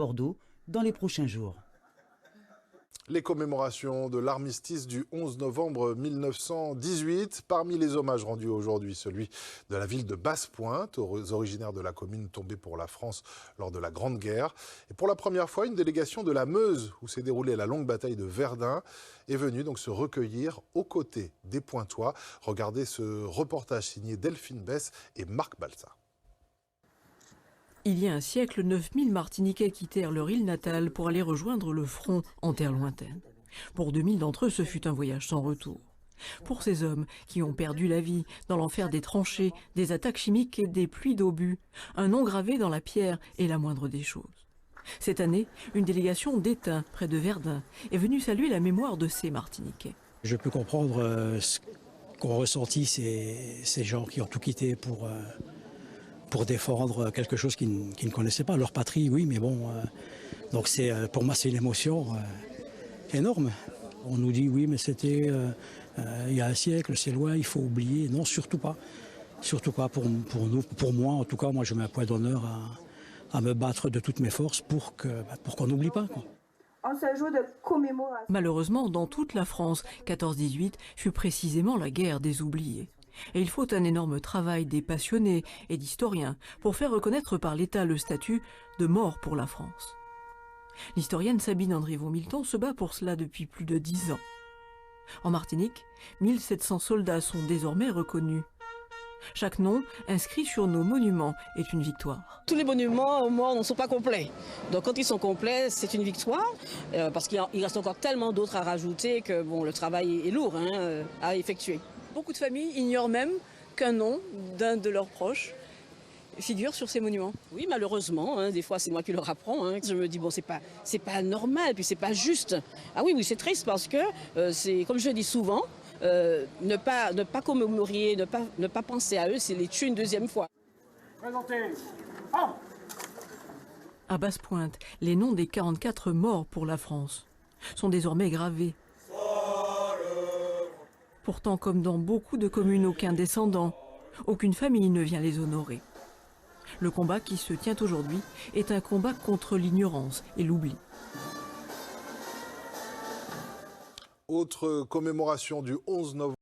Bordeaux dans les prochains jours. Les commémorations de l'armistice du 11 novembre 1918. Parmi les hommages rendus aujourd'hui, celui de la ville de Basse-Pointe, aux originaires de la commune tombée pour la France lors de la Grande Guerre. Et pour la première fois, une délégation de la Meuse, où s'est déroulée la longue bataille de Verdun, est venue donc se recueillir aux côtés des Pointois. Regardez ce reportage signé Delphine Besse et Marc Balsa. Il y a un siècle, 9000 Martiniquais quittèrent leur île natale pour aller rejoindre le front en terre lointaine. Pour 2000 d'entre eux, ce fut un voyage sans retour. Pour ces hommes qui ont perdu la vie dans l'enfer des tranchées, des attaques chimiques et des pluies d'obus, un nom gravé dans la pierre est la moindre des choses. Cette année, une délégation d'Étain, près de Verdun, est venue saluer la mémoire de ces Martiniquais. Je peux comprendre ce qu'ont ressenti ces gens qui ont tout quitté pour défendre quelque chose qu'ils ne connaissaient pas. Leur patrie, oui, mais bon. Donc pour moi, c'est une émotion énorme. On nous dit, oui, mais c'était il y a un siècle, c'est loin, il faut oublier. Non, surtout pas. Surtout pas pour nous, pour moi. En tout cas, moi, je mets un point d'honneur à me battre de toutes mes forces pour qu'on n'oublie pas, quoi. En ce jour de commémoration. Malheureusement, dans toute la France, 14-18 fut précisément la guerre des oubliés. Et il faut un énorme travail des passionnés et d'historiens pour faire reconnaître par l'État le statut de mort pour la France. L'historienne Sabine André-Vaux-Milton se bat pour cela depuis plus de 10 ans. En Martinique, 1700 soldats sont désormais reconnus. Chaque nom inscrit sur nos monuments est une victoire. Tous les monuments aux morts ne sont pas complets. Donc quand ils sont complets, c'est une victoire, parce qu'il reste encore tellement d'autres à rajouter que bon, le travail est lourd à effectuer. Beaucoup de familles ignorent même qu'un nom d'un de leurs proches figure sur ces monuments. Oui, malheureusement, des fois c'est moi qui leur apprends. Je me dis, bon, c'est pas normal, puis c'est pas juste. Ah oui, c'est triste parce que, c'est comme je le dis souvent, ne pas commémorer, ne pas penser à eux, c'est les tuer une deuxième fois. Présentez. À Basse-Pointe, les noms des 44 morts pour la France sont désormais gravés. Pourtant, comme dans beaucoup de communes, aucun descendant, aucune famille ne vient les honorer. Le combat qui se tient aujourd'hui est un combat contre l'ignorance et l'oubli. Autre commémoration du 11 novembre.